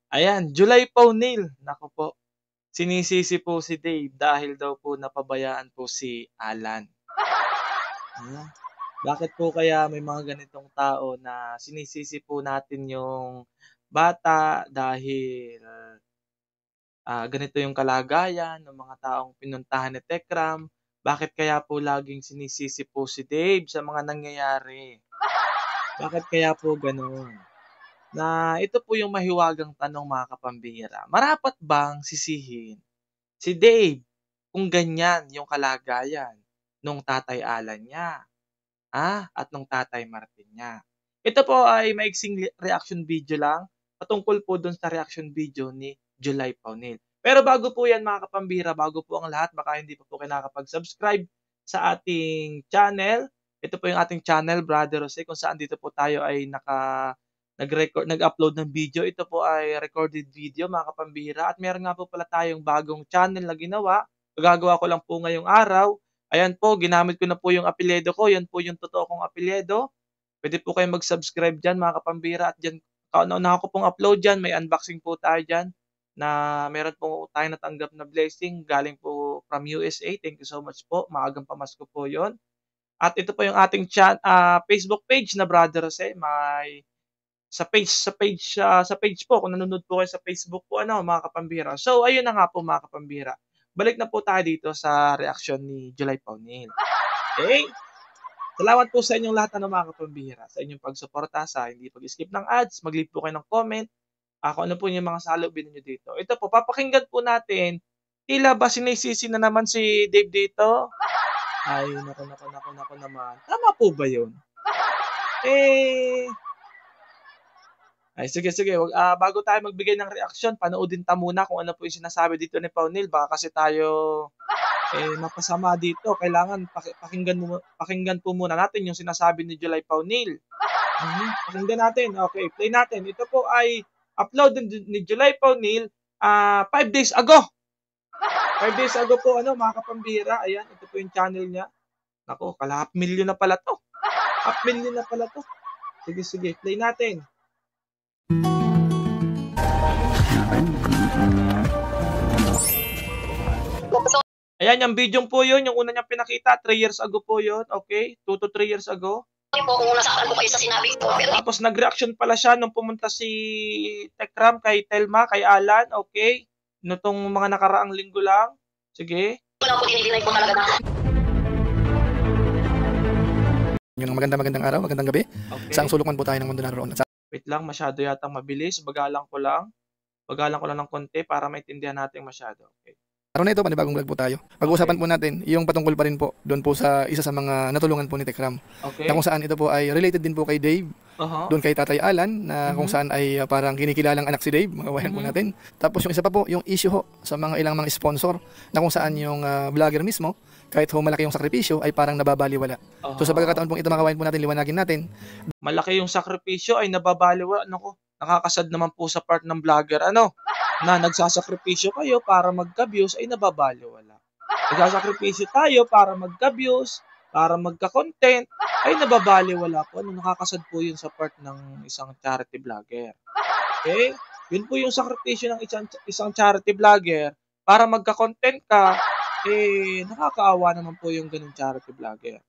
Ayan, July po, Neil. Naku po, sinisisi po si Dave dahil daw po napabayaan po si Alan. Bakit po kaya may mga ganitong tao na sinisisi po natin yung bata dahil ganito yung kalagayan ng mga taong pinuntahan ni Tekram? Bakit kaya po laging sinisisi po si Dave sa mga nangyayari? Bakit kaya po gano'n? Na ito po yung mahiwagang tanong mga kapambihira. Marapat bang sisihin si Dave kung ganyan yung kalagayan nung Tatay Alan niya, at nung Tatay Martin niya? Ito po ay maiksing reaction video lang patungkol po dun sa reaction video ni July Paunil. Pero bago po yan mga kapambihira, bago po ang lahat, baka hindi pa po kayo nakakapag-subscribe sa ating channel. Ito po yung ating channel, Brother Jose, kung saan dito po tayo ay nag-upload ng video. Ito po ay recorded video mga kapambihira, at meron nga po pala tayong bagong channel na ginawa. Gagawa ko lang po ngayong araw. Ayan po, ginamit ko na po yung apelyido ko. Yan po yung totoo kong apelyido. Pwede po kayong mag-subscribe dyan mga kapambihira, at dyan, kauna-una ko pong upload dyan. May unboxing po tayo dyan na meron po tayo natanggap na blessing galing po from USA. Thank you so much po. Maagang pamasko po yon. At ito po yung ating Facebook page na Brother Jose. May sa page po, kung nanonood po kayo sa Facebook po, mga kapambira. So, ayun na nga po mga kapambira. Balik na po tayo dito sa reaksyon ni July Paunil. Okay? Salamat po sa inyong lahat mga kapambira, sa inyong pagsuporta, sa hindi pag-skip ng ads, mag-leave po kayo ng comment, kung ano po yung mga salubin niyo dito. Ito po, papakinggan po natin, tila ba sinisisi na naman si Dave dito? Ay, naku naman. Tama po ba yun? Ay sige, bago tayo magbigay ng reaksyon, panoodin muna kung ano po yung sinasabi dito ni Paunil. Baka kasi tayo mapasama dito. Kailangan pakinggan po muna natin yung sinasabi ni July Paunil. Pakinggan natin. Okay, play natin. Ito po ay upload ni July Paunil 5 days ago. 5 days ago po mga kapambira. Ayan, ito po yung channel niya. Nako, kalahap milyon na pala to. Half million na pala to. Sige, play natin. Ayan, yung video po yun, yung una niyang pinakita, 3 years ago po yun, okay? 2 to 3 years ago. Po, kung nasaktan ko kayo sa sinabi ko. Tapos nag-reaction pala siya nung pumunta si Tekram kay Telma, kay Alan, okay? Nitong mga nakaraang linggo lang. Sige. Wala po, dinidinay ko talaga na. Yung magandang araw, magandang gabi. Okay. Saang sulukan po tayo ng mundo naroon. Wait lang, masyado yatang mabilis. Bagalan ko lang ng konti para maintindihan natin masyado. Okay. Araw na ito, panibagong vlog po tayo. Pag-uusapan po natin yung patungkol pa rin po doon po sa isa sa mga natulungan po ni Tekram. Okay. Na kung saan ito po ay related din po kay Dave. Doon kay Tatay Alan na kung saan ay parang kinikilalang anak si Dave, mga kabayan po natin. Tapos yung isa pa po, yung issue ho sa mga ilang mga sponsor na kung saan yung vlogger mismo, kahit ho malaki yung sakripisyo, ay parang nababaliwala. So sa pagkakataon pong ito mga kabayan po natin, liwanagin natin. Malaki yung sakripisyo ay nababaliwala. Naku, nakakasad naman po sa part ng vlogger, na nagsasakripisyo kayo para magka-views ay nababaliwala. Nagsasakripisyo tayo para magka-views, para magka-content, ay nababaliwala po. Nakakasad po yun sa part ng isang charity vlogger. Okay? Yun po yung sakripisyo ng isang charity vlogger para magka-content ka, nakakaawa naman po yung ganung charity vlogger.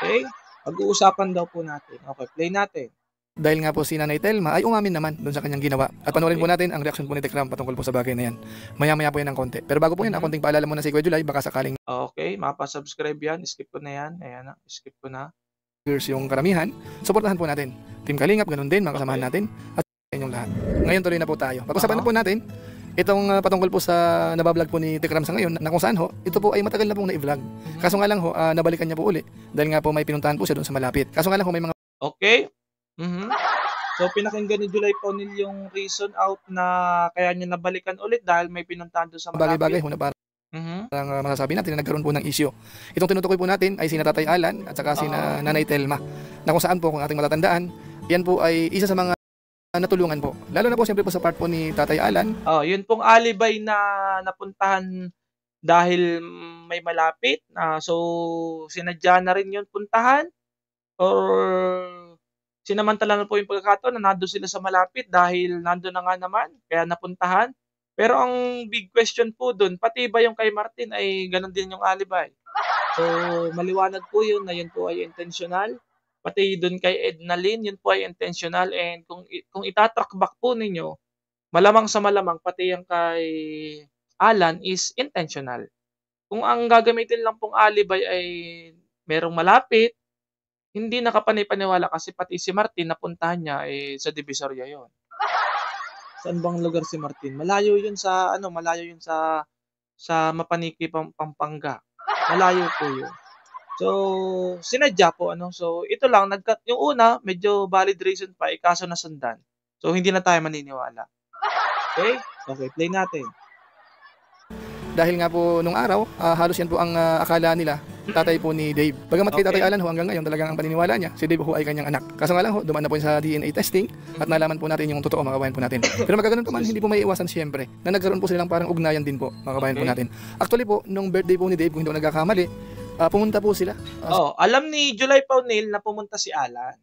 Okay? Pag-uusapan daw po natin. Okay, play natin. Dahil nga po si Nanay Telma ay umamin naman doon sa kanyang ginawa. At panoorin po natin ang reaksyon po ni Tekram patungkol po sa bagay na yan. Maya-maya po yan ng konti. Pero bago po yan, konting paalala muna si Kuya July, baka sakaling okay, mapasubscribe yan. Skip ko na yan. Ayan na, skip ko na. Yung karamihan, supportahan po natin. Team Kalingap, ganun din, mga kasamahan natin. At inyong lahat. Ngayon tuloy na po tayo. Pag-usapan na po natin itong patungkol po sa nabablog po ni Tekram sa ngayon, na kung saan ito po ay matagal na pong na-vlog. Kaso nga lang nabalikan niya po uli dahil nga po may pinuntahan po siya doon sa malapit. Kaso nga lang may mga okay. So pinakinggan ni July Paunil yung reason out na kaya niya nabalikan ulit dahil may pinuntahan doon sa malapit. bagay-bagay na parang masasabi natin na nagkaroon po ng issue. Itong tinutukoy po natin ay sina Tatay Alan at saka sina Nanay Telma, na kung saan po, kung ating matatandaan, yan po ay isa sa mga natulungan po. Lalo na po siyempre po sa part po ni Tatay Alan. Yun pong alibay na napuntahan dahil may malapit. So sinadya na rin yun puntahan or Sinamantala na po yung pagkakataon na nandun sila sa malapit dahil nandun na nga naman, kaya napuntahan. Pero ang big question po dun, pati ba yung kay Martin ay ganun din yung alibay? So, maliwanag po yun na yun po ay intentional. Pati dun kay Ednalyn, yun po ay intentional. And kung itatrack back po ninyo, malamang sa malamang, pati yung kay Alan is intentional. Kung ang gagamitin lang pong alibay ay merong malapit, hindi nakapanay-paniwala kasi pati si Martin napuntahan niya sa Divisoria 'yon. Saan bang lugar si Martin? Malayo 'yun sa Mapaniki, Pampanga. Malayo po 'yun. So, sinadya po So, ito lang yung una medyo valid reason pa kaso nasundan. So, hindi na tayo maniniwala. Okay? Okay, play natin. Dahil nga po nung araw, halos yan po ang akala nila, tatay po ni Dave. Bagamat kay Tatay Alan ho, hanggang ngayon talagang ang paniniwala niya, si Dave ho ay kanyang anak. Kaso nga lang ho, dumaan na po sa DNA testing at nalaman po natin yung totoo, mga kabayan po natin. Pero magkaganon pa man, hindi po may iwasan siyempre na nagkaroon po silang parang ugnayan din po, mga kabayan po natin. Actually po, nung birthday po ni Dave, kung hindi ko nagkakamali, pumunta po sila. Alam ni July Paunil na pumunta si Alan.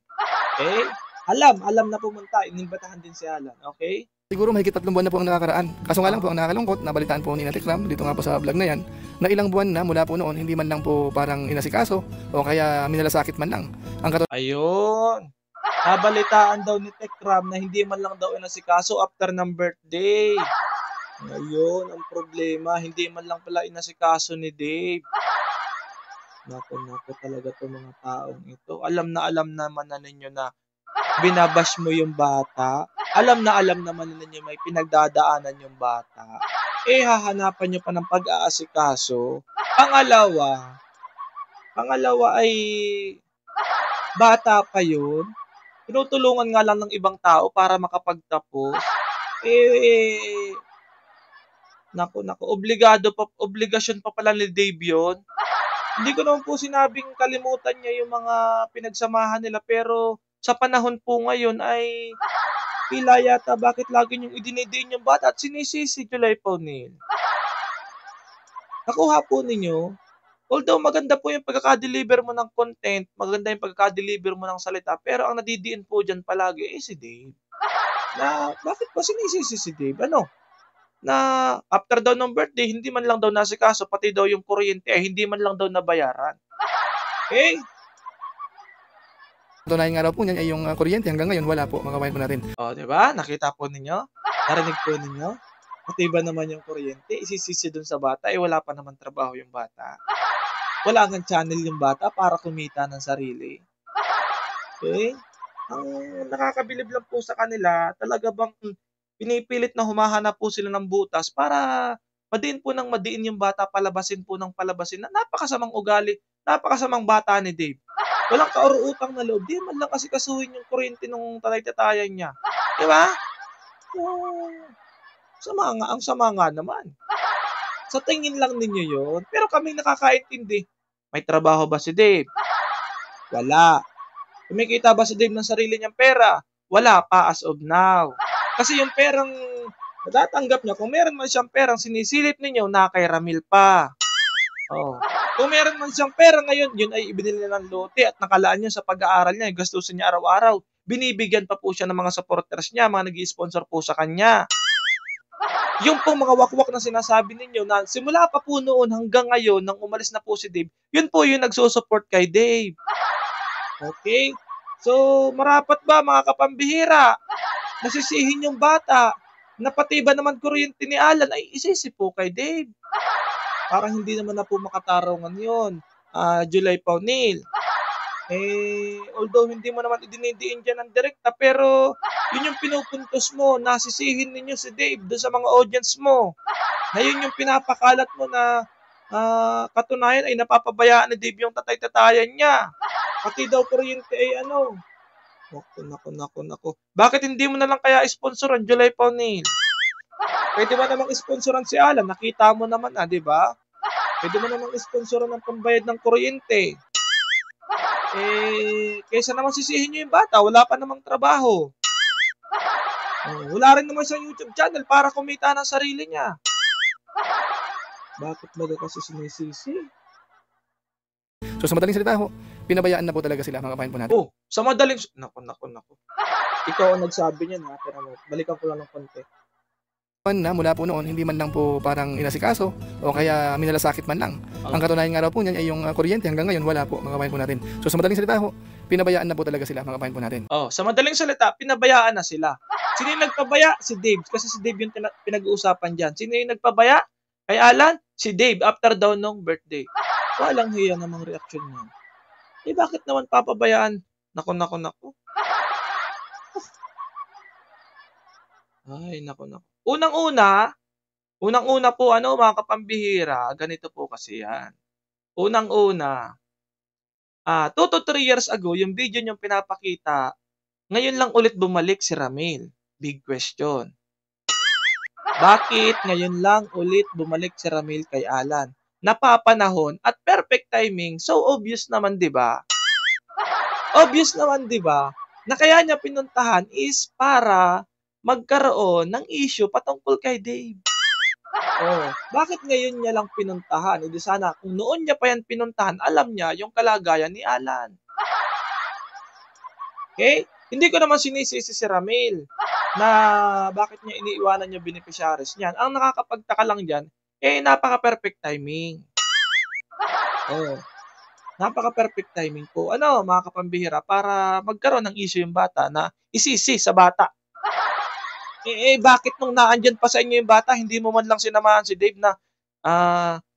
Okay? Alam na pumunta, inimbatahan din si Alan. Okay? Siguro mahigit 3 buwan na po ang nakakaraan. Kaso nga lang po ang nakakalungkot, nabalitaan po ni Tikram dito nga po sa vlog na yan, na ilang buwan na mula po noon, hindi man lang po parang inasikaso o kaya minalasakit man lang. Ayun. Nabalitaan daw ni Tikram na hindi man lang daw inasikaso after ng birthday. Ayun, ang problema, hindi man lang pala inasikaso ni Dave. Naku talaga itong mga taong ito. Alam naman na ninyo na binabash mo yung bata. Alam naman ninyo may pinagdadaanan yung bata. Hahanapan nyo pa ng pag-aasikaso. Pangalawa ay bata pa yun. Tinutulungan nga lang ng ibang tao para makapagtapos. Naku, obligasyon pa pala ni Dave yun. Hindi ko naman po sinabing kalimutan niya yung mga pinagsamahan nila, pero sa panahon po ngayon ay tila yata bakit lagi niyong idinidiin yung bata at sinisisi July Paunil. Nakuha po ninyo, although maganda po yung pagkaka-deliver mo ng content, maganda yung pagkaka-deliver mo ng salita, pero ang nadidiin po dyan palagi si Dave. Na bakit ba sinisisi si Dave? Na after daw ng birthday, hindi man lang daw nasikaso, pati daw yung kuryente ay hindi man lang daw nabayaran. Okay? Tunayan nga raw po niyan ay yung kuryente hanggang ngayon wala po, mga kabayan po natin. Di ba? Nakita po ninyo? Narinig po ninyo? Pati ba naman yung kuryente, isisisi dun sa bata, wala pa naman trabaho yung bata. Wala nang channel yung bata para kumita ng sarili. Okay? Ang nakakabilib lang po sa kanila, talaga bang pinipilit na humahanap po sila ng butas para madiin yung bata, palabasin po ng palabasin na napakasamang ugali, napakasamang bata ni Dave. Walang kauru-utang na loob, di man lang kasi kasuhin yung kuryente nung tatay-tatayan niya. Di ba? Ang sama nga naman. Sa tingin lang ninyo yun, pero kaming nakakaintindi. May trabaho ba si Dave? Wala. Kumikita ba si Dave ng sarili niyang pera? Wala pa as of now. Kasi yung perang natatanggap niya, kung meron man siyang perang sinisilip ninyo, na kay Ramil pa. Kung meron man siyang pera ngayon, yun ay ibinili ng lote at nakalaan niya sa pag-aaral niya, gastusin niya araw-araw. Binibigyan pa po siya ng mga supporters niya, mga nag-i-sponsor po sa kanya. Yung pong mga wakwak na sinasabi ninyo na simula pa po noon hanggang ngayon, nang umalis na po si Dave, yun po yung nagsusupport kay Dave. Okay? So, marapat ba mga kapambihira? Nasisihin yung bata, na pati ba naman kuryente ni Alan ay isisi po kay Dave. Parang hindi naman na po makatarungan yun, July Paunil. Although hindi mo naman idinidiin dyan ng direkta, pero yun yung pinupuntos mo, nasisihin ninyo si Dave doon sa mga audience mo. Na yun yung pinapakalat mo na katunayan ay napapabayaan ni Dave yung tatay-tatayan niya. Pati daw kuryente ay Naku. Bakit hindi mo na lang kaya sponsoran July Paunil? Pwede ba namang sponsoran si Alan? Nakita mo naman di ba? Pwede mo namang sponsoran ng pambayad ng kuryente. Kaysa naman sisihin nyo yung bata, wala pa namang trabaho. Wala rin naman siyang YouTube channel para kumita ng sarili niya. Bakit ba kasi sinisisi? So sa madaling salita ho, pinabayaan na po talaga sila mga kabayan po natin. Oh, sa madaling naku. Ikaw ang nagsabi niyan, ha, pero balikan ko lang ng konti. Na mula po noon, hindi man lang po parang inasikaso o kaya minalasakit man lang. Ang katunayan nga raw po niyan ay yung kuryente hanggang ngayon wala po mga kabayan po natin. So sa madaling salita ho, pinabayaan na po talaga sila mga kabayan po natin. Oh, sa madaling salita, pinabayaan na sila. Sino yung nagpabaya? Si Dave. Kasi si Dave yung pinag-uusapan dyan. Sino yung nagpabaya? Kay Alan? Si Dave, after daw nung birthday. Walang hiya namang reaksyon niya. Eh, bakit naman papabayaan? Naku. Ay, naku. Unang-una po, mga kapambihira, ganito po kasi yan. Unang-una, 2 to 3 years ago, yung video niyong pinapakita, ngayon lang ulit bumalik si Ramil. Big question. Bakit ngayon lang ulit bumalik si Ramil kay Alan? Napapanahon at perfect timing, so obvious naman, di ba? Obvious naman, di ba? Na kaya niya pinuntahan is para magkaroon ng issue patungkol kay Dave. Oh, bakit ngayon niya lang pinuntahan? Hindi sana kung noon niya pa yan pinuntahan, alam niya yung kalagayan ni Alan. Okay? Hindi ko naman sinisisi si Ramil na bakit niya iniiwanan yung beneficiaries niyan. Ang nakakapagtaka lang diyan, napaka-perfect timing. Oh. Napaka-perfect timing po. Mga kapambihira, para magkaroon ng issue yung bata na isisi sa bata. Bakit nung naandyan pa sa inyo yung bata, hindi mo man lang sinamahan si Dave na,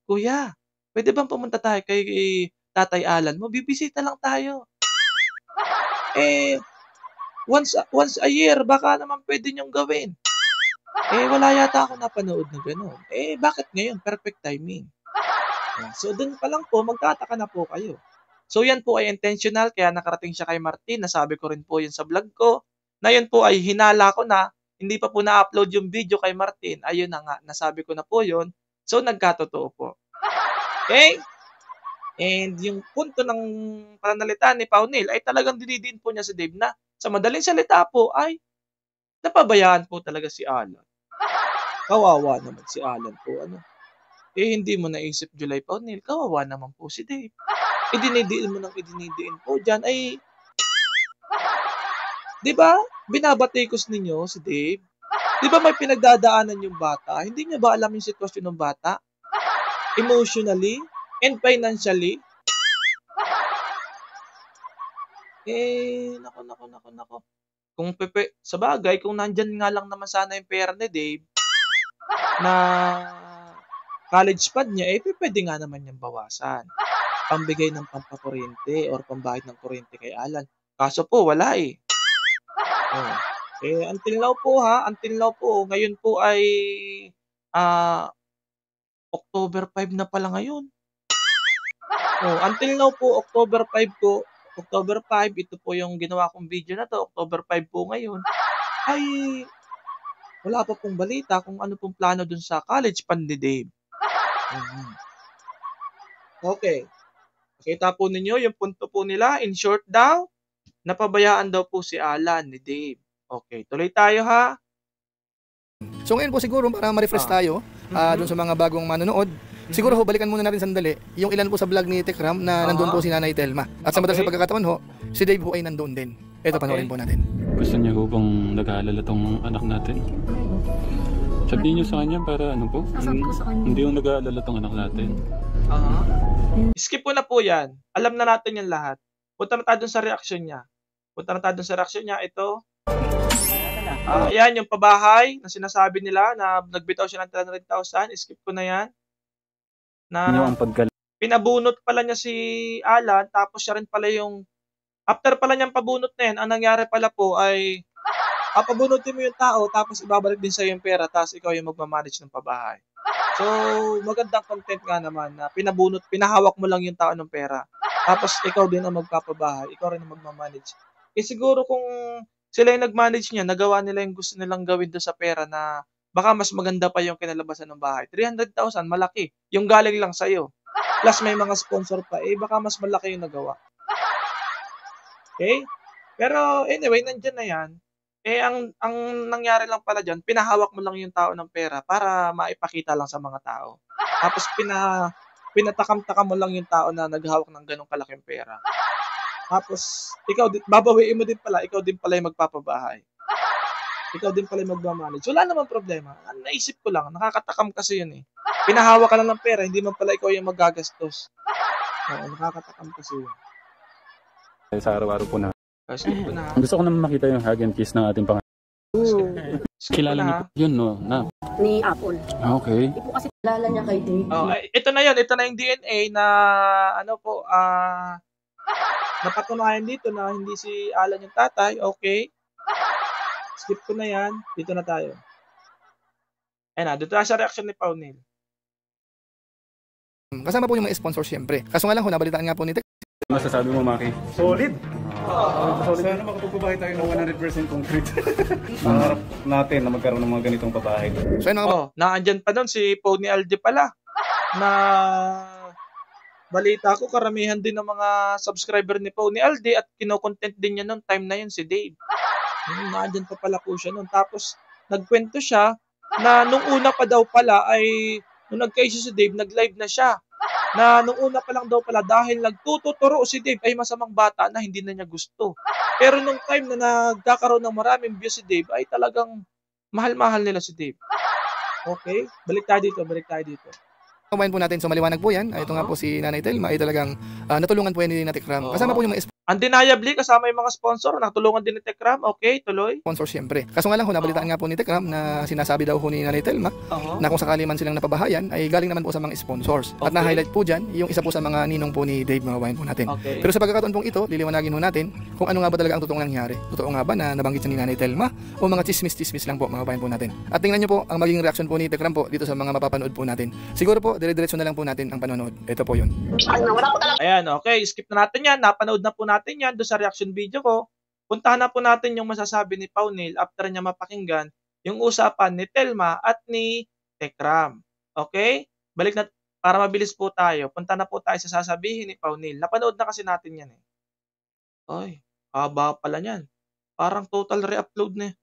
Kuya, pwede bang pumunta tayo kay Tatay Alan mo? Bibisita lang tayo. Once a year, baka naman pwede niyong gawin. Wala yata ako napanood na gano'n. Bakit ngayon? Perfect timing. So, dun pa lang po, magtataka na po kayo. So, yan po ay intentional, kaya nakarating siya kay Martin. Nasabi ko rin po yun sa vlog ko. Na yun po ay hinala ko na, hindi pa po na-upload yung video kay Martin. Ayun na nga, nasabi ko na po yun. So, nagkatotoo po. Okay? And yung punto ng pananalita ni Paunil ay talagang dinidiin po niya si Dave na sa madaling salita po ay napabayaan po talaga si Alan. Kawawa naman si Alan po. Hindi mo naisip July Paunil, kawawa naman po si Dave. Idinidiin mo ng idinidiin po dyan ay, di ba, binabatikos ninyo si Dave? Di ba may pinagdadaanan yung bata? Hindi niya ba alam yung sitwasyon ng bata? Emotionally and financially? Nako. Sa bagay, kung nandyan nga lang naman sana yung pera ni Dave, na college fund niya, pwede nga naman niyang bawasan. Pambigay ng pampakuryente or pambayad ng kuryente kay Alan. Kaso po, wala until now po, ngayon po ay October 5 na pala ngayon. Until now po, October 5, ito po yung ginawa kong video na to, October 5 po ngayon, ay wala pa pong balita kung ano pong plano dun sa college fund ni Dave. Okay. Nakita po ninyo yung punto po nila. In short daw, napabayaan daw po si Alan ni Dave. Okay, tuloy tayo ha. So ngayon po siguro para ma-refresh tayo dun sa mga bagong manonood, siguro ho, balikan muna natin sandali yung ilan po sa vlog ni Tekram na nandun po si Nanay Telma. At sa madalas na pagkakataon ho, si Dave ho ay nandun din. Ito, panoorin po natin. Gusto niya ho bang nag-aalala tong anak natin? Sabihin niyo sa kanya para hindi yung nag-aalala tong anak natin. Skip ko na po yan. Alam na natin yan lahat. Punta na tayo dun sa reaksyon niya. Ito. Ayan, yung pabahay na sinasabi nila na nagbitaw siya ng 300,000. Skip ko na yan. Na pinabunot pala niya si Alan, tapos siya rin pala yung after pala niyang pabunot na yan, ang nangyari pala po ay papabunutin mo yung tao, tapos ibabalik din sa'yo yung pera, tapos ikaw yung magmamanage ng pabahay. So, magandang content nga naman na pinahawak mo lang yung tao ng pera. Tapos ikaw din ang magpapabahay, ikaw rin ang magmamanage. Siguro kung sila yung nag-manage niya, nagawa nila yung gusto nilang gawin doon sa pera na baka mas maganda pa yung kinalabasan ng bahay. 300,000, malaki. Yung galing lang sa'yo. Plus may mga sponsor pa, baka mas malaki yung nagawa. Okay? Pero anyway, nandyan na yan. Ang nangyari lang pala dyan, pinahawak mo lang yung tao ng pera para maipakita lang sa mga tao. Tapos pinatakam-takam mo lang yung tao na naghawak ng ganong kalaking pera. Tapos, babawiin mo din pala, ikaw din pala yung magpapabahay. Ikaw din pala yung magmamanage. Wala naman problema. Ang naisip ko lang, nakakatakam kasi yun eh. Pinahawa ka lang ng pera, hindi man pala ikaw yung magagastos. Oo, nakakatakam kasi yun. Sa araw-araw po na. Skip ko na. Gusto ko naman makita yung hug and kiss ng ating pangalan. Skip ko Kilala na. niyo po yun, no? Na. Ni Apple. Okay. Hindi po kasi kilala niya kay Dave. Oh, ito na yun. Ito na yung DNA na ano po, napatunayan dito na hindi si Alan yung tatay. Okay. Skip ko na yan. Dito na tayo. Ayan na. Dito na sa reaction ni Paunil. Kasama po yung mga sponsor syempre. Kaso nga lang, nabalitaan nga po ni Tek. Ano masasabi mo, Maki? Solid. Sana makapagpabahay tayo ng 100% concrete. Pangarap natin na magkaroon ng mga ganitong pabahay. So yun mga Oh, naandyan pa nun si Pony Aldi pala. Na balita ko, karamihan din ng mga subscriber ni Pony Aldi at kinokontent din niya noon time na yun si Dave. Naandyan pa pala po siya noon. Tapos, nagkwento siya na nung una pa daw pala ay, nung nagka-issue si Dave, nag-live na siya. Na nung una pa lang daw pala dahil nagtututuro si Dave ay masamang bata na hindi na niya gusto. Pero nung time na nagkakaroon ng maraming views si Dave ay talagang mahal-mahal nila si Dave. Okay? Balik tayo dito. kabayan po natin, so maliwanag po yan. Ito nga po si Nanay Telma ay talagang natulungan po yan ni Tekram. Kasama po yung mga Undeniably, kasama yung mga sponsor, natulungan din ni Tekram. Okay, tuloy. sponsor syempre. Kaso nga lang, nabalitaan nga po ni Tekram na sinasabi daw ho ni Nanay Telma na kung sakali man silang napabahayan ay galing naman po sa mga sponsors. At na-highlight po dyan yung isa po sa mga ninong po ni Dave, mga kabayan po natin. Okay. Pero sa pagkakataon pong ito, liliwanagin ho natin kung ano nga ba talaga ang totoong nangyari. Totoo nga ba na nabanggit ni Nanay Telma o mga chismis-chismis lang po, mga kabayan po natin. At tingnan nyo po ang magiging reaction po ni Tekram po dito sa mga mapapanood po natin. Siguro po, dire-diretso na lang po natin ang panonood. Ito po yun. Wala ko talaga. Ayan, okay. Skip na natin yan. Napanood na po natin yan doon sa reaction video ko. Puntahan na po natin yung masasabi ni Paunil after niya mapakinggan yung usapan ni Telma at ni Tekram. Okay? Balik na, para mabilis po tayo. Punta na po tayo sa sasabihin ni Paunil. Napanood na kasi natin yan eh. Ay, haba pala niyan. Parang total re-upload na eh.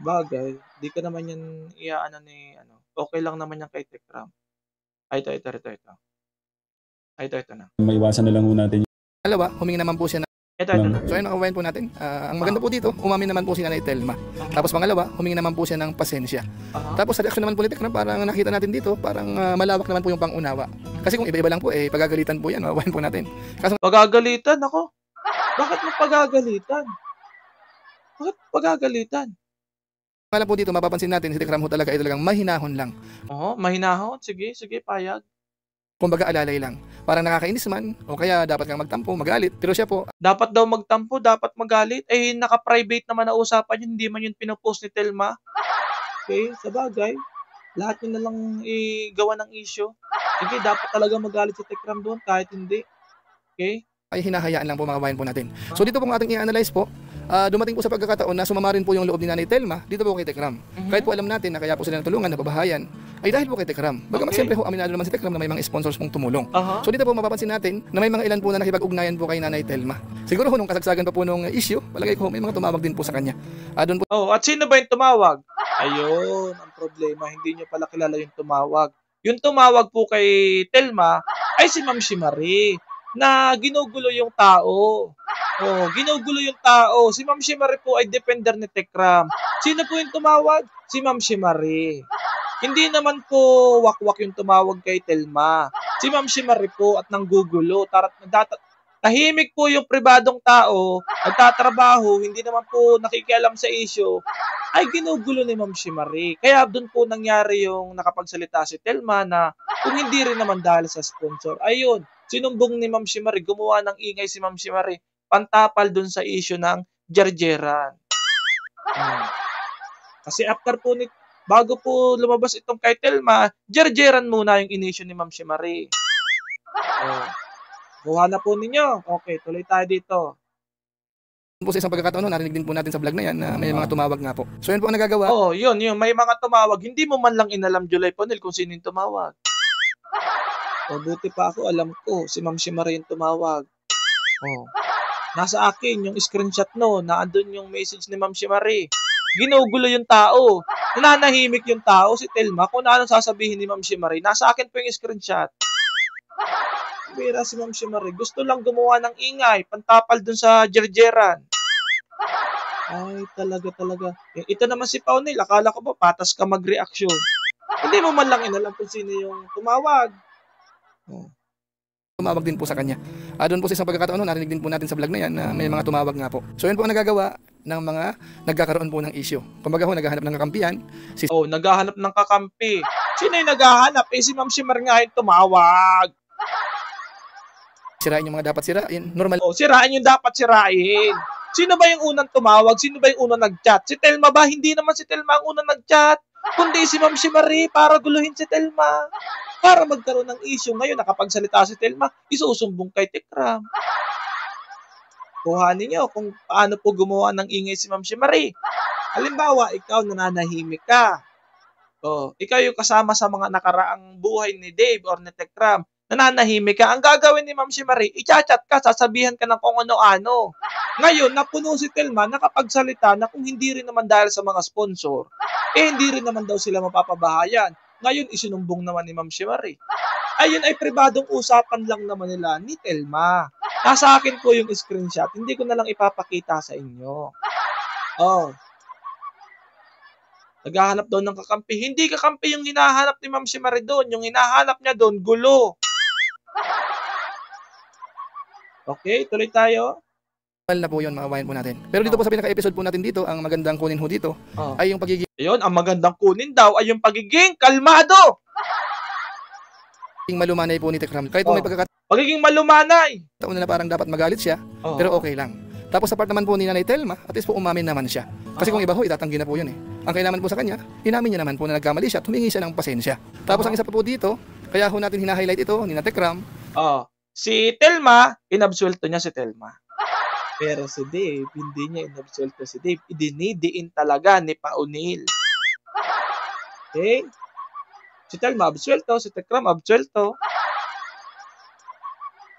Bagay, di ka naman yan iaano ni ano. Okay lang naman yan kay Tekram. Ay, ito. Ay, ito na. Maiwasan na lang ho natin. Dalawa, humingi naman po siya na. Ito na. So ayun ang kabayan po natin. Ang maganda po dito, umamin naman po si Nanay Telma. Tapos pangalawa, humingi naman po siya ng pasensya. Tapos sa reaction naman po ni Tekram, parang nakita natin dito, parang malawak naman po yung pangunawa. Kasi kung iba-iba lang po, pagagalitan po yan, mga kabayan po natin. Pagagalitan ako. Bakit mo pagagalitan? Bakit pagagalitan? Kala po dito, mapapansin natin, si Tekram ho talaga ay talagang mahinahon lang. Oo, mahinahon. Sige, payag. Kumbaga alalay lang. Parang nakakainis man, o kaya dapat kang magtampo, magalit. Pero siya po, Dapat daw magtampo, dapat magalit. Eh, naka-private naman na usapan yun, hindi man yun pinopost ni Telma. Okay, sa bagay. Lahat yun na lang igawa ng issue. Sige, dapat talaga magalit si Tekram doon, kahit hindi. Okay? ay hinahayaan lang po mga kabayan po natin. So dito po ang ating i-analyze po, dumating po sa pagkakataon na sumama rin po yung loob ni Nanay Telma dito po kay Tekram. Kahit po alam natin na kaya po sila natulungan, napabahayan, ay dahil po kay Tekram. Bagamat siyempre ho, aminado naman si Tekram na may mga sponsors pong tumulong. So dito po mapapansin natin na may mga ilan po na nakipag-ugnayan po kay Nanay Telma. Siguro ho, nung kasagsagan pa po nung issue, palagay ko may mga tumawag din po sa kanya. Doon po Oh, at sino ba yung tumawag? Ayun, ang problema, hindi niyo pala kilala yung tumawag. Yung tumawag po kay Telma ay si Ma'am Shimari na ginugulo yung tao. Oh, ginugulo yung tao. Si Ma'am Shimari po ay defender ni Tekram. Sino po yung tumawag? Si Ma'am Shimari. Hindi naman po wakwak yung tumawag kay Telma. Si Ma'am Shimari po at nanggugulo. Tahimik po yung pribadong tao, nagtatrabaho, hindi naman po nakikialam sa issue, ay ginugulo ni Ma'am Shimari. Kaya doon po nangyari yung nakapagsalita si Telma na kung hindi rin naman dahil sa sponsor. Ayun, sinumbong ni Ma'am Shimari, gumawa ng ingay si Ma'am Shimari, pantapal doon sa issue ng jarjeran. Kasi after po bago po lumabas itong kay Telma, jarjeran muna yung inisyo ni Ma'am Shimari. Buha na po ninyo. Okay, tuloy tayo dito. po sa isang pagkakataon, narinig din po natin sa vlog na yan na may mga tumawag nga po. So yun po ang nagagawa. Oo, yun. May mga tumawag. Hindi mo man lang inalam, July Ponel, kung sino yung tumawag. O, buti pa ako, alam ko. Si Ma'am Shimari yung tumawag. Oh. Nasa akin yung screenshot no, naandun yung message ni Ma'am Shimari. Ginugulo yung tao. Nananahimik yung tao, si Telma, kung ano sasabihin ni Ma'am Shimari. Nasa akin po yung screenshot. Bira si Ma'am Shimari. Gusto lang gumawa ng ingay, pantapal dun sa jerjeran. Ay, talaga. Ito naman si Paunil, akala ko ba patas ka mag-reaksyon. Hindi mo man lang inalam kung sino yung tumawag. tumawag din po sa kanya. Doon po sa isang pagkakataon, narinig din po natin sa vlog na yan na may mga tumawag nga po. So yun po ang nagagawa ng mga nagkakaroon po ng issue. Kumbaga ho, naghahanap ng kakampihan. Naghahanap ng kakampi. Sino yung naghahanap? Si Ma'am Shimar nga yung tumawag. Sirain yung mga dapat sirain. Normal. Sirain yung dapat sirain. Sino ba yung unang tumawag? Sino ba yung unang nag-chat? Si Telma ba? Hindi naman si Telma ang unang nag-chat. Kundi si Ma'am Shimari para guluhin si Telma. Para magkaroon ng issue. Ngayon, nakapagsalita si Telma, isusumbong kay Tekram. Kuhanin niyo kung paano po gumawa ng ingay si Ma'am Shimari. Halimbawa, ikaw nananahimik ka. Ikaw yung kasama sa mga nakaraang buhay ni Dave or ni Tekram. Nananahimik ka. Ang gagawin ni Ma'am Shimari, i-chat ka, sasabihan ka ng kung ano-ano. Ngayon, napuno si Telma, nakapagsalita na kung hindi rin naman dahil sa mga sponsor, hindi rin naman daw sila mapapabahayan. Ngayon, isinumbong naman ni Ma'am Shimari. Ayun ay pribadong usapan lang naman nila ni Telma. Nasa akin po yung screenshot. Hindi ko na lang ipapakita sa inyo. Naghahanap daw ng kakampi. Hindi kakampi yung hinahanap ni Ma'am Shimari doon. Yung hinahanap niya doon, gulo. Okay, tuloy tayo. Na po yun, mga bayan po natin. Pero dito po sa pinaka-episode po natin dito, ang magandang kunin ho dito ay yung pagiging ang magandang kunin daw ay yung pagiging kalmado. malumanay po ni Tekram. Kahit po may pagiging malumanay. Taon na parang dapat magalit siya, pero okay lang. Tapos sa part naman po ni Nanay Telma, at least po umamin naman siya. Kasi kung iba ho, itatanggi na po yun eh. Ang kailangan po sa kanya, inamin niya naman po na nagkamali siya, tumingi siya ng pasensya. Tapos ang isa pa po dito, kaya ho natin hina-highlight ito ni Tekram. Si Telma, inabsuelto niya si Telma. Pero si Dave, hindi niya inabsuelto si Dave. Idinidiin talaga ni Paunil. Okay? Si Telma absuelto, si Tekram absuelto.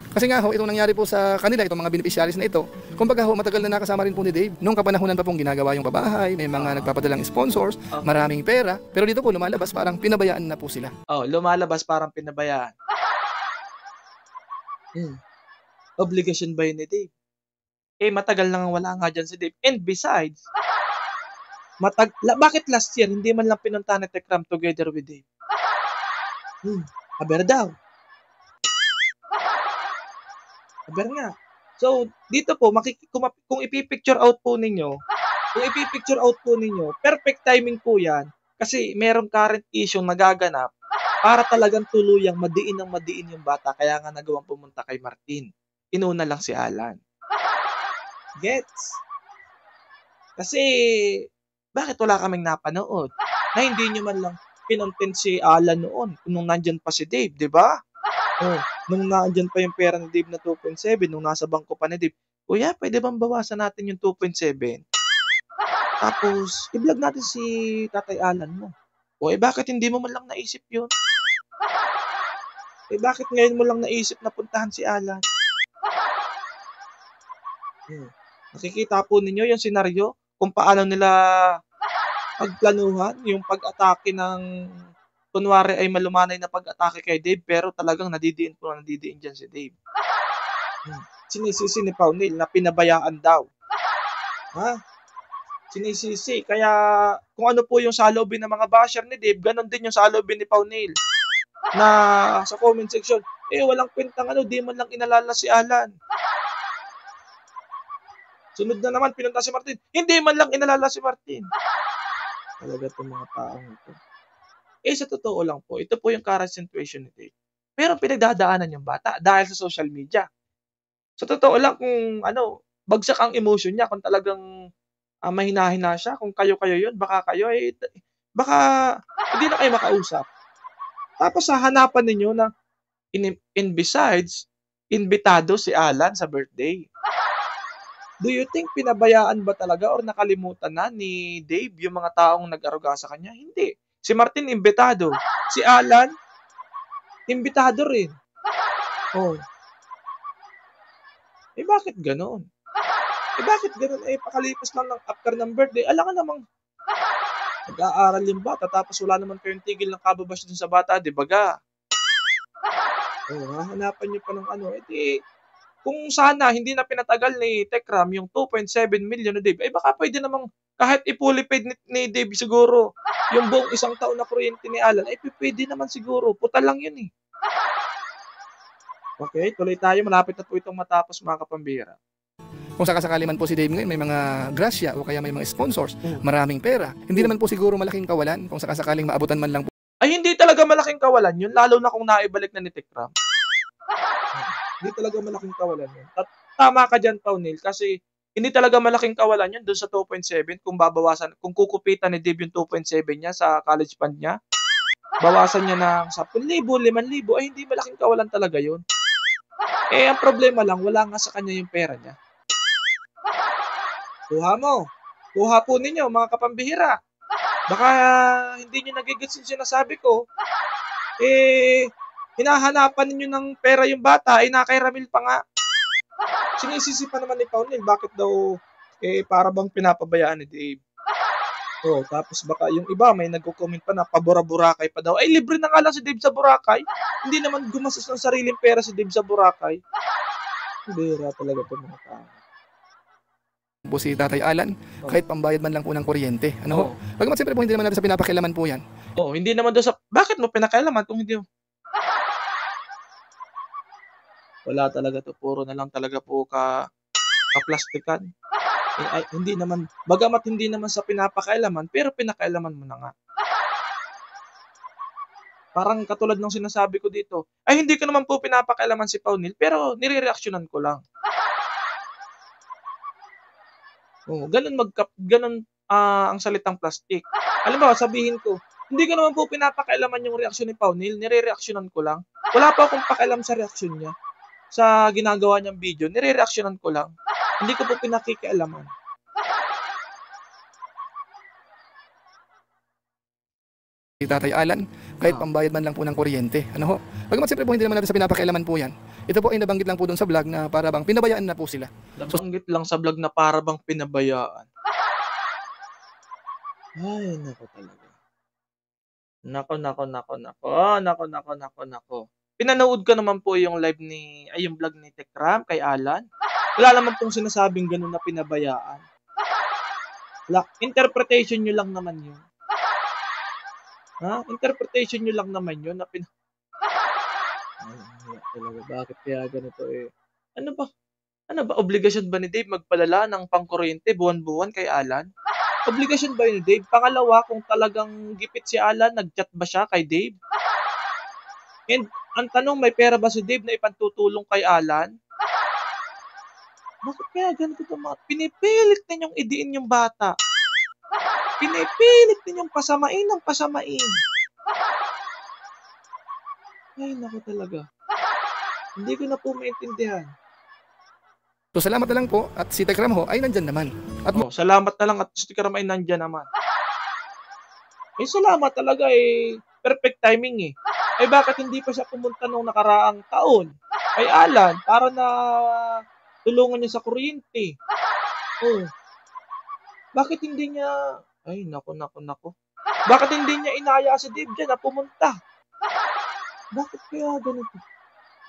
Kasi nga ho, itong nangyari po sa kanila, itong mga beneficiaries na ito, kumbaga ho, matagal na nakasama rin po ni Dave. Nung kapanahunan pa pong ginagawa yung pabahay, may mga nagpapadalang sponsors, maraming pera, pero dito po lumalabas parang pinabayaan na po sila. Lumalabas parang pinabayaan. Obligasyon ba yun ni Dave? Matagal nang wala nga dyan si Dave. And besides, bakit last year hindi man lang pinuntahan ni Tekram together with Dave? Aber daw. Aber nga. So, dito po, kung ipipicture out po ninyo, perfect timing po yan kasi merong current issue nagaganap para talagang tuluyang madiin yung bata. Kaya nga nagawang pumunta kay Martin. Inuna lang si Alan. Gets? Kasi, bakit wala kaming napanood? Na hindi nyo man lang pinontent si Alan noon nung nandyan pa si Dave, di ba? Nung nandyan pa yung pera ni Dave na 2.7, nung nasa bangko pa ni Dave, Kuya, pwede bang bawasan natin yung 2.7? Tapos, i-vlog natin si Tatay Alan mo. Bakit hindi mo man lang naisip yun? Bakit ngayon mo lang naisip na puntahan si Alan? Nakikita po ninyo yung senaryo kung paano nila pagplanuhan yung pag-atake ng kunwari ay malumanay na pag-atake kay Dave pero talagang nadidiin dyan si Dave. Sinisisi ni Paunil na pinabayaan daw. Sinisisi. Kaya kung ano po yung salobin ng mga basher ni Dave, ganon din yung salobin ni Paunil. Na sa comment section, walang kwentang di man lang inalala si Alan. Sunod na naman, pinunta si Martin. Hindi man lang inalala si Martin. Talaga itong mga taong ito. Sa totoo lang po, ito po yung current situation ni Dave. Pero pinagdadaanan yung bata dahil sa social media. Sa totoo lang, kung bagsak ang emotion niya, kung talagang mahina-hina siya, kung kayo yun, baka kayo, baka hindi na kayo makausap. Tapos hahanapan ninyo na, in besides, invitado si Alan sa birthday. Do you think pinabayaan ba talaga or nakalimutan na ni Dave yung mga taong nag-aruga sa kanya? Hindi. Si Martin, imbitado. Si Alan, imbitado rin. Bakit ganon? Bakit ganon? Pakalipas lang ng after ng birthday. Alam ka namang nag-aaral yung bata tapos wala naman kayong tigil ng kababash dun sa bata, di ba ga? Hahanapan niyo pa ng ano, kung sana hindi na pinatagal ni Tekram yung 2.7 million na Dave, baka pwede namang kahit i-fully paid ni Dave siguro yung buong isang taon na kuryente ni Alan, pwede naman siguro. Putal lang yun eh. Okay, tuloy tayo. Malapit na po itong matapos mga kapambira. Kung sakasakali man po si Dave ngayon may mga grasya o kaya may mga sponsors, maraming pera, hindi naman po siguro malaking kawalan kung sakasakaling maabutan man lang po. Ay, hindi talaga malaking kawalan yun, lalo na kung naibalik na ni Tekram. Hindi talaga malaking kawalan yun. Tama ka dyan, Paunil, kasi hindi talaga malaking kawalan yun doon sa 2.7 kung babawasan, kung kukupitan ni Dave yung 2.7 niya sa college fund niya, bawasan niya ng 10,000, 5,000, ay hindi malaking kawalan talaga yun. Ang problema lang, wala nga sa kanya yung pera niya. Kuha mo. Kuha po ninyo, mga kapambihira. Baka hindi nyo nagigets yung sinasabi ko. Hinahanapan ninyo ng pera yung bata, na kay Ramil pa nga. Sinisisi pa naman ni Paunil, bakit daw para bang pinapabayaan ni Dave. Tapos baka yung iba may nagko-comment pa na pabura-burakay pa daw. Ay, libre na nga lang si Dave sa Boracay. Hindi naman gumastos ng sariling pera si Dave sa Boracay. Bira talaga ito mga tao. Po si Tatay Alan, kahit pambayad man lang po ng kuryente. Ano ho? Bagamat siyempre po hindi naman natin sa pinapakialaman po yan. Hindi naman doon sa, bakit mo pinakailaman kung hindi mo? Wala talaga to, puro na lang talaga po kaplastikan. Hindi naman, bagamat hindi naman sa pinapakailaman, pero pinakailaman mo na nga. Parang katulad ng sinasabi ko dito, hindi ko naman po pinapakailaman si Paunil, pero nire-reaksyonan ko lang. Ganun ang salitang plastic. Alam mo, sabihin ko, hindi ko naman po pinapakailaman yung reaksyon ni Paunil, nire-reaksyonan ko lang. Wala pa akong pakialam sa reaksyon niya. Sa ginagawa niyang video, nire-reaksyonan ko lang. Hindi ko po pinakikialaman. Si Tatay Alan, kahit pambayad man lang po ng kuryente. Ano ho? Bagamat siyempre po hindi naman natin sa pinapakialaman po yan. Ito po ay nabanggit lang po doon sa vlog na para bang pinabayaan na po sila. Nabanggit lang sa vlog na para bang pinabayaan. Ay, nako talaga. Nako. Pinanood ko naman po yung yung vlog ni Tekram kay Alan. Wala naman pong sinasabing ganun na pinabayaan. Interpretation nyo lang naman yun. Interpretation nyo lang naman yun na talaga, bakit kaya ganito Ano ba, obligasyon ba ni Dave magpadala ng pangkuryente buwan-buwan kay Alan? Obligasyon ba yun ni Dave? Pangalawa, kung talagang gipit si Alan, nag-chat ba siya kay Dave? And ang tanong, may pera ba si Dave na ipantutulong kay Alan? Bakit kaya ganito ito mga? Pinipilit ninyong idiin yung bata. Pinipilit ninyong pasamain ng pasamain. Ay, naku talaga. Hindi ko na po maintindihan. So salamat na lang po at si Tekram ho ay nandyan naman. At salamat na lang at si Tekram ay nandyan naman. Salamat talaga perfect timing bakit hindi pa siya pumunta nung nakaraang taon kay Alan para na tulungan niya sa kuryente? Bakit hindi niya, ay nako. Bakit hindi niya inaya si Dave dyan na pumunta? Bakit kaya ganito?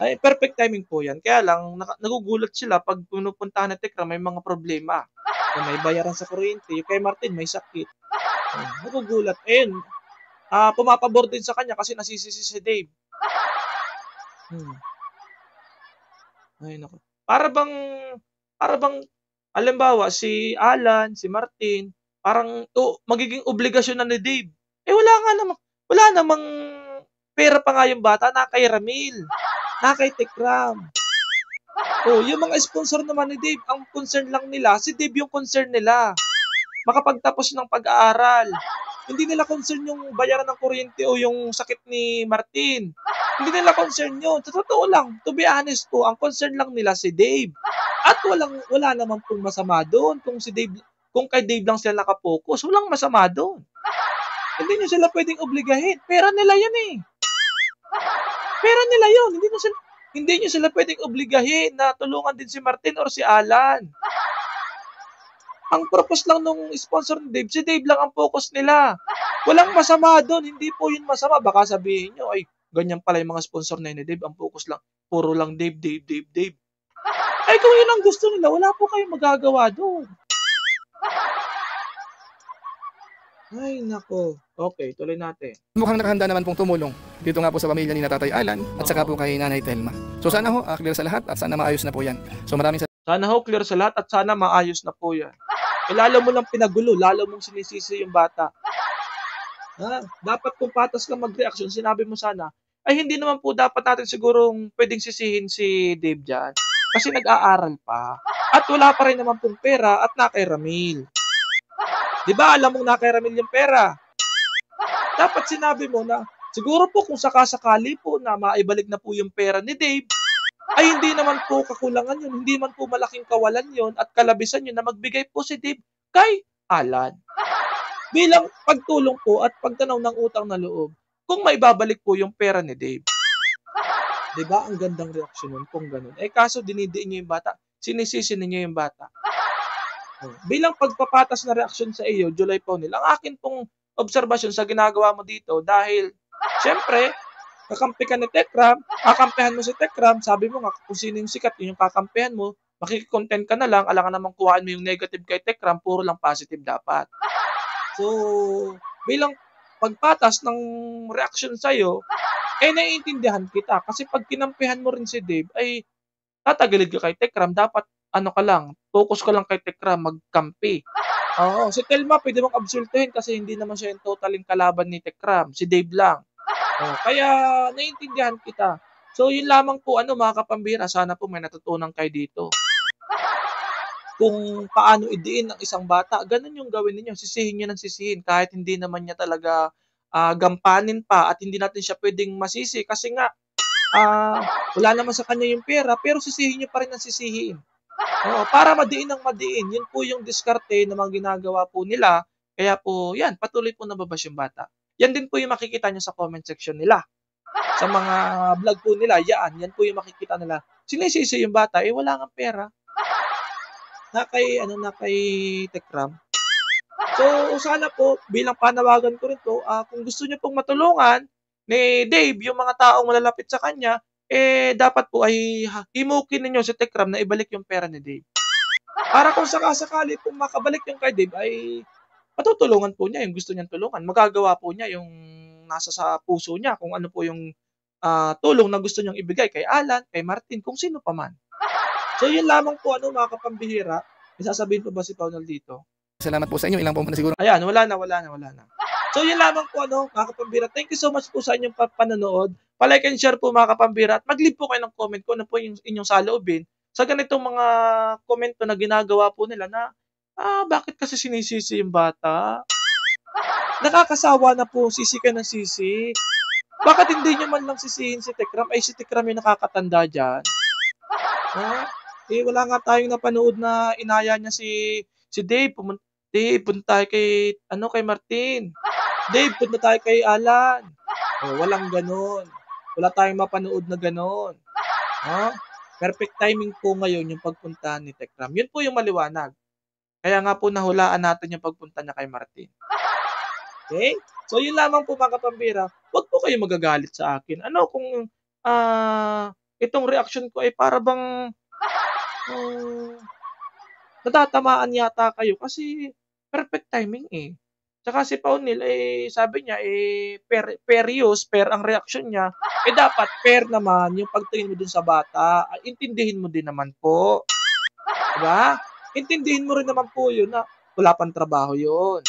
Perfect timing po yan. Kaya lang, nagugulat sila pag pinupuntahan ni Tekram may mga problema. May bayaran sa kuryente. Yung kay Martin may sakit. Nagugulat. Pumapabor din sa kanya kasi nasisisi si Dave. Ay, naku. Para bang, halimbawa, si Alan, si Martin, parang magiging obligasyon na ni Dave. Wala namang pera pa nga yung bata na kay Ramil, na kay Tekram. Yung mga sponsor naman ni Dave, ang concern lang nila, si Dave yung concern nila. Makapagtapos ng pag-aaral. Hindi nila concern yung bayaran ng kuryente o yung sakit ni Martin. Hindi nila concern yun. Sa totoo lang, to be honest po, ang concern lang nila si Dave. At wala naman pong masama doon. Kung kay Dave lang sila nakapokus, walang masama doon. Hindi nyo sila pwedeng obligahin. Pera nila yan Pera nila yun. Hindi nyo sila pwedeng obligahin na tulungan din si Martin or si Alan. Ang purpose lang nung sponsor ni Dave, si Dave lang ang focus nila. Walang masama doon, hindi po yun masama. Baka sabihin nyo, ganyan pala yung mga sponsor na yun ni Dave, ang focus lang, puro lang Dave, Dave, Dave, Dave. Ay kung yun ang gusto nila, wala po kayong magagawa doon. Ay nako. Okay, tuloy natin. Mukhang nakahanda naman pong tumulong dito nga po sa pamilya ni Tatay Alan at saka po kay Nanay Telma. So sana ho, clear sa lahat at sana maayos na po yan. So maraming Sana ho clear sa lahat at sana maayos na po yan. Lalo mo lang pinagulo, lalo mong sinisisi yung bata. Dapat kung patas ka mag-reaction, sinabi mo sana, ay hindi naman po dapat natin sigurong pwedeng sisihin si Dave dyan. Kasi nag-aaral pa. At wala pa rin naman pong pera at na kay Ramil. Di ba alam mong na kay Ramil yung pera? Dapat sinabi mo na, siguro po kung sakasakali po na maibalik na po yung pera ni Dave, ay hindi naman po kakulangan yun, hindi man po malaking kawalan yun at kalabisan yun na magbigay po si Dave kay Alan. Bilang pagtulong po at pagtanaw ng utang na loob kung maibabalik po yung pera ni Dave. Diba? Ang gandang reaksyon nun kung ganun. Kaso dinidiin niyo yung bata, sinisisi niyo yung bata. Bilang pagpapatas na reaksyon sa iyo, July Paunil, ang akin pong obserbasyon sa ginagawa mo dito dahil, syempre, kakampi ka ni Tekram, kakampihan mo si Tekram, sabi mo nga kung sino yung sikat, yun yung kakampihan mo, makikontent ka na lang, alangan namang kuhaan mo yung negative kay Tekram, puro lang positive dapat. So, bilang pagpatas ng reaction sa'yo, naiintindihan kita. Kasi pag kinampihan mo rin si Dave, ay tatagilid ka kay Tekram, dapat ano ka lang, focus ka lang kay Tekram, magkampi. Oo, si Telma pwede mong absolutuhin kasi hindi naman siya yung totaling kalaban ni Tekram, si Dave lang. Kaya naiintindihan kita. So yun lamang po mga kapambira, sana po may natutunan kayo dito. Kung paano idiin ang isang bata, ganun yung gawin niyo, sisihin niyo ng sisihin kahit hindi naman niya talaga gampanin pa at hindi natin siya pwedeng masisi kasi nga wala naman sa kanya yung pera pero sisihin niyo pa rin ang sisihin. Para madiin ng madiin. Yun po yung diskarte na mga ginagawa po nila. Kaya po, yan, patuloy po nababash yung bata. Yan din po yung makikita nyo sa comment section nila. Sa mga vlog po nila, yan po yung makikita nila. Sinisisi yung bata, wala nga pera. Na kay Tekram. So, sana po, bilang panawagan ko rin to, kung gusto nyo pong matulungan ni Dave, yung mga taong malalapit sa kanya, dapat po ay himukin ninyo si Tekram na ibalik yung pera ni Dave. Para kung sakasakali pong makabalik yung kay Dave, ay matutulungan po niya yung gusto niyang tulungan. Magagawa po niya yung nasa sa puso niya, kung ano po yung tulong na gusto niyang ibigay kay Alan, kay Martin, kung sino pa man. So yun lamang po mga kapambihira. May sasabihin po ba si Paunal dito? salamat po sa inyo. Ilang po na siguro. Ayan, wala na. So yun lamang po mga kapambira. Thank you so much po sa inyong panonood. Palike and share po mga kapambira at mag-leave po kayo ng comment kung ano po yung inyong saloobin sa ganitong mga komento na ginagawa po nila na bakit kasi sinisisi yung bata? Nakakasawa na po, sisi ka ng sisi. Bakit hindi nyo man lang sisihin si Tekram? Ay si Tekram yung nakakatanda dyan. Wala nga tayong napanood na inaya niya si Dave. Dave, punta tayo kay Martin. Dave, punta tayo kay Alan. Walang ganon. Wala tayong mapanood na ganon. Perfect timing po ngayon yung pagpunta ni Tekram. Yun po yung maliwanag. Kaya nga po nahulaan natin yung pagpunta niya kay Martin. Okay? So yun lamang po mga kapambira. Huwag po kayo magagalit sa akin. Kung itong reaction ko ay para bang natatamaan yata kayo kasi perfect timing Tsaka si Paunil sabi niya fair ang reaction niya. Dapat fair naman yung pagtingin mo dun sa bata. Intindihin mo din naman po. Diba? Intindihin mo rin naman po yun na wala pang trabaho yun.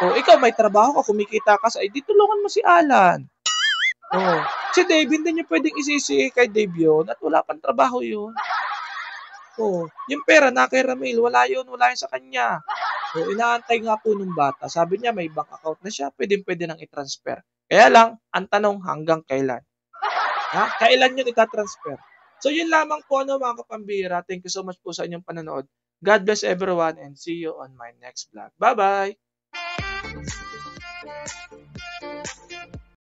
Ikaw may trabaho ka, kumikita ka di tulungan mo si Alan. Si Dave, hindi niyo pwedeng isisi kay Dave yun at wala pang trabaho yun. Yung pera na kay Ramil, wala yun sa kanya. Inaantay nga po nung bata. Sabi niya may bank account na siya, pwede nang i-transfer. Kaya lang, ang tanong hanggang kailan? Kailan yun ita-transfer? So yun lamang po mga kapambira. Thank you so much po sa inyong panonood. God bless everyone and see you on my next vlog. Bye-bye!